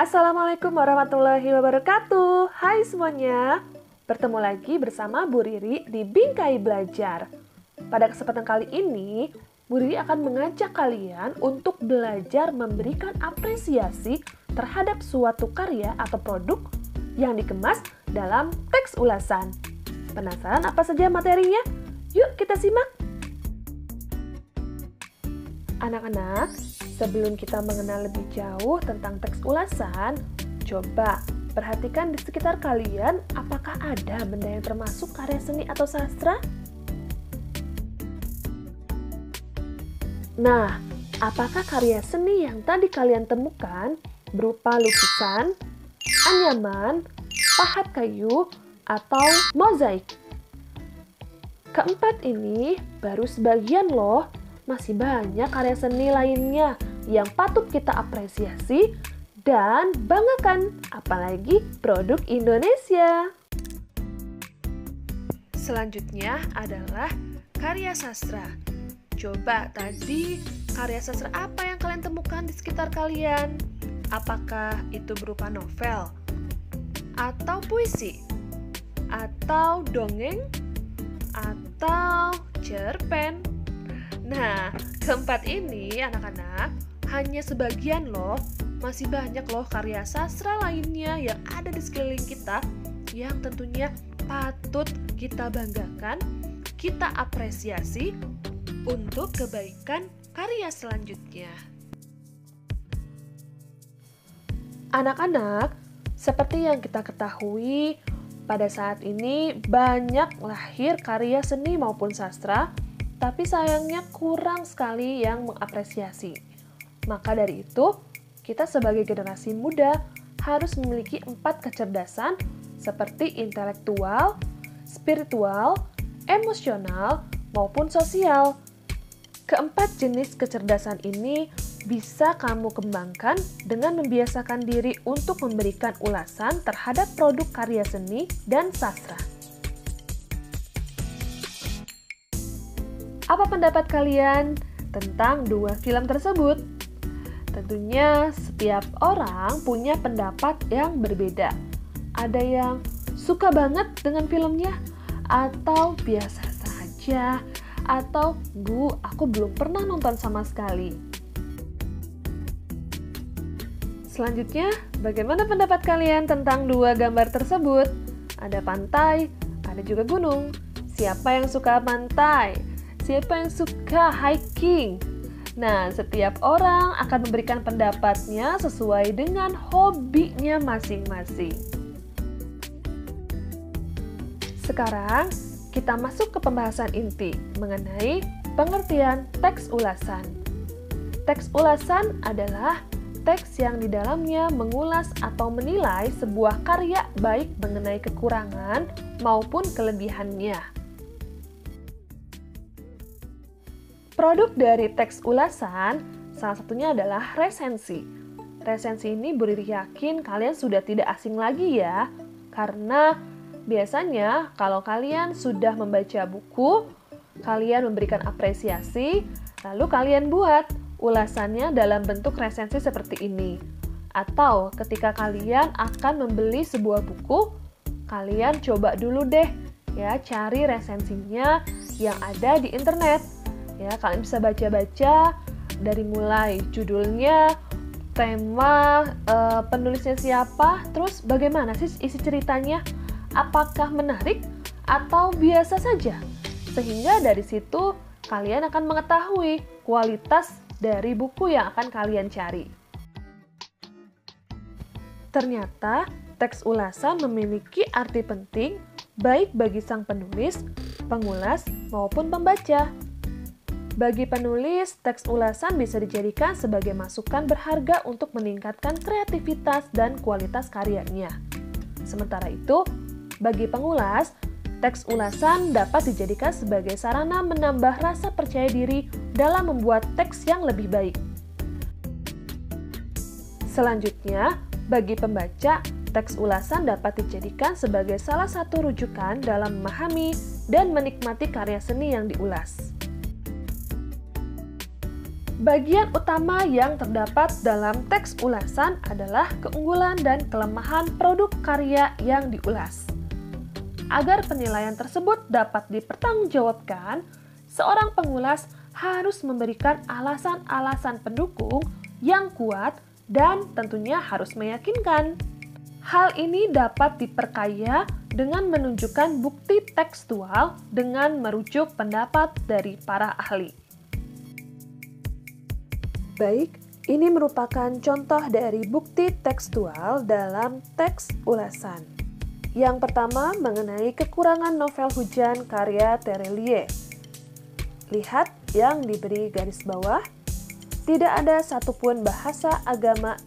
Assalamualaikum warahmatullahi wabarakatuh. Hai semuanya, bertemu lagi bersama Bu Riri di Bingkai Belajar. Pada kesempatan kali ini, Bu Riri akan mengajak kalian untuk belajar memberikan apresiasi terhadap suatu karya atau produk yang dikemas dalam teks ulasan. Penasaran apa saja materinya? Yuk kita simak! Anak-anak, sebelum kita mengenal lebih jauh tentang teks ulasan, coba perhatikan di sekitar kalian apakah ada benda yang termasuk karya seni atau sastra? Nah, apakah karya seni yang tadi kalian temukan berupa lukisan, anyaman, pahat kayu, atau mozaik? Keempat ini baru sebagian loh. Masih banyak karya seni lainnya yang patut kita apresiasi dan banggakan, apalagi produk Indonesia. Selanjutnya adalah karya sastra. Coba tadi karya sastra apa yang kalian temukan di sekitar kalian? Apakah itu berupa novel? Atau puisi? Atau dongeng? Atau cerpen? Nah, keempat ini anak-anak hanya sebagian loh. Masih banyak loh karya sastra lainnya yang ada di sekeliling kita yang tentunya patut kita banggakan, kita apresiasi untuk kebaikan karya selanjutnya. Anak-anak, seperti yang kita ketahui, pada saat ini banyak lahir karya seni maupun sastra, tapi sayangnya kurang sekali yang mengapresiasi. Maka dari itu, kita sebagai generasi muda harus memiliki 4 kecerdasan seperti intelektual, spiritual, emosional, maupun sosial. Keempat jenis kecerdasan ini bisa kamu kembangkan dengan membiasakan diri untuk memberikan ulasan terhadap produk karya seni dan sastra. Apa pendapat kalian tentang dua film tersebut? Tentunya setiap orang punya pendapat yang berbeda. Ada yang suka banget dengan filmnya, atau biasa saja, atau Bu, aku belum pernah nonton sama sekali. Selanjutnya, bagaimana pendapat kalian tentang dua gambar tersebut? Ada pantai, ada juga gunung. Siapa yang suka pantai? Siapa yang suka hiking? Nah, setiap orang akan memberikan pendapatnya sesuai dengan hobinya masing-masing. Sekarang, kita masuk ke pembahasan inti mengenai pengertian teks ulasan. Teks ulasan adalah teks yang di dalamnya mengulas atau menilai sebuah karya baik mengenai kekurangan maupun kelebihannya. Produk dari teks ulasan, salah satunya adalah resensi. Resensi ini Bu Riri yakin kalian sudah tidak asing lagi ya, karena biasanya kalau kalian sudah membaca buku, kalian memberikan apresiasi, lalu kalian buat ulasannya dalam bentuk resensi seperti ini. Atau ketika kalian akan membeli sebuah buku, kalian coba dulu deh ya cari resensinya yang ada di internet. Ya, kalian bisa baca-baca dari mulai judulnya, tema, penulisnya siapa, terus bagaimana sih isi ceritanya, apakah menarik atau biasa saja. Sehingga dari situ kalian akan mengetahui kualitas dari buku yang akan kalian cari. Ternyata teks ulasan memiliki arti penting baik bagi sang penulis, pengulas, maupun pembaca. Bagi penulis, teks ulasan bisa dijadikan sebagai masukan berharga untuk meningkatkan kreativitas dan kualitas karyanya. Sementara itu, bagi pengulas, teks ulasan dapat dijadikan sebagai sarana menambah rasa percaya diri dalam membuat teks yang lebih baik. Selanjutnya, bagi pembaca, teks ulasan dapat dijadikan sebagai salah satu rujukan dalam memahami dan menikmati karya seni yang diulas. Bagian utama yang terdapat dalam teks ulasan adalah keunggulan dan kelemahan produk karya yang diulas. Agar penilaian tersebut dapat dipertanggungjawabkan, seorang pengulas harus memberikan alasan-alasan pendukung yang kuat dan tentunya harus meyakinkan. Hal ini dapat diperkaya dengan menunjukkan bukti tekstual dengan merujuk pendapat dari para ahli. Baik, ini merupakan contoh dari bukti tekstual dalam teks ulasan. Yang pertama mengenai kekurangan novel Hujan karya Terelie. Lihat yang diberi garis bawah, tidak ada satupun bahasa agama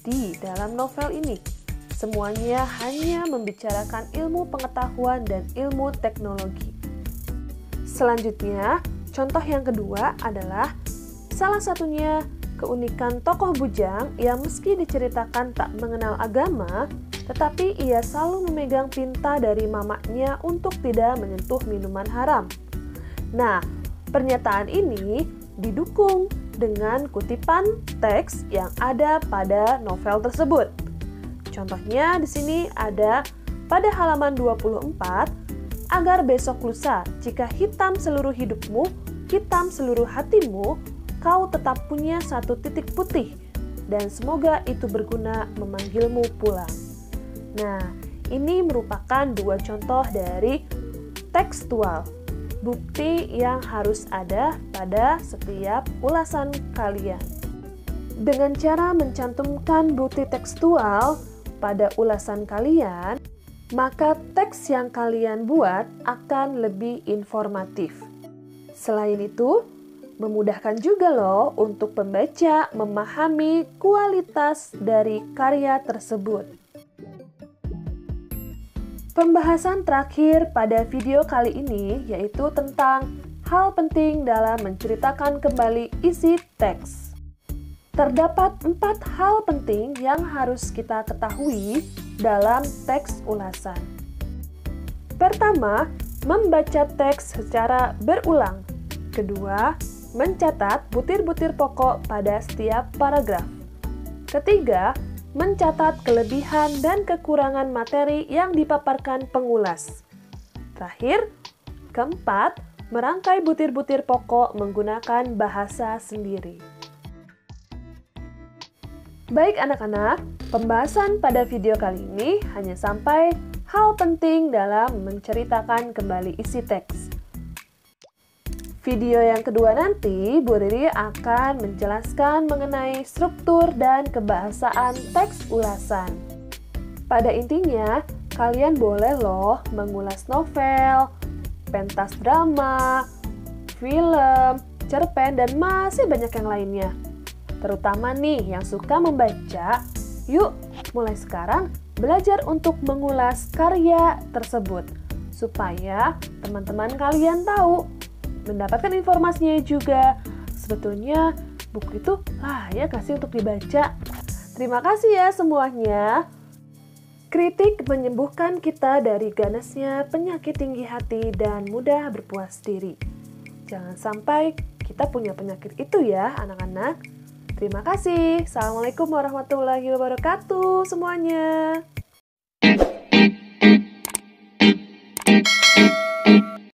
di dalam novel ini. Semuanya hanya membicarakan ilmu pengetahuan dan ilmu teknologi. Selanjutnya, contoh yang kedua adalah salah satunya keunikan tokoh bujang yang meski diceritakan tak mengenal agama, tetapi ia selalu memegang pinta dari mamaknya untuk tidak menyentuh minuman haram. Nah, pernyataan ini didukung dengan kutipan teks yang ada pada novel tersebut. Contohnya di sini ada pada halaman 24, agar besok lusa jika hitam seluruh hidupmu, hitam seluruh hatimu, kau tetap punya satu titik putih, dan semoga itu berguna memanggilmu pulang. Nah, ini merupakan dua contoh dari tekstual, bukti yang harus ada pada setiap ulasan kalian. Dengan cara mencantumkan bukti tekstual pada ulasan kalian, maka teks yang kalian buat akan lebih informatif. Selain itu, memudahkan juga loh untuk pembaca memahami kualitas dari karya tersebut. Pembahasan terakhir pada video kali ini yaitu tentang hal penting dalam menceritakan kembali isi teks. Terdapat 4 hal penting yang harus kita ketahui dalam teks ulasan. Pertama, membaca teks secara berulang. Kedua, mencatat butir-butir pokok pada setiap paragraf. Ketiga, mencatat kelebihan dan kekurangan materi yang dipaparkan pengulas. Terakhir, keempat, merangkai butir-butir pokok menggunakan bahasa sendiri. Baik anak-anak, pembahasan pada video kali ini hanya sampai hal penting dalam menceritakan kembali isi teks. Video yang kedua nanti, Bu Riri akan menjelaskan mengenai struktur dan kebahasaan teks ulasan. Pada intinya, kalian boleh loh mengulas novel, pentas drama, film, cerpen, dan masih banyak yang lainnya. Terutama nih yang suka membaca, yuk mulai sekarang belajar untuk mengulas karya tersebut, supaya teman-teman kalian tahu mendapatkan informasinya juga. Sebetulnya buku itu layak gak sih untuk dibaca? Terima kasih ya semuanya. Kritik menyembuhkan kita dari ganasnya penyakit tinggi hati dan mudah berpuas diri. Jangan sampai kita punya penyakit itu ya anak-anak. Terima kasih. Assalamualaikum warahmatullahi wabarakatuh semuanya.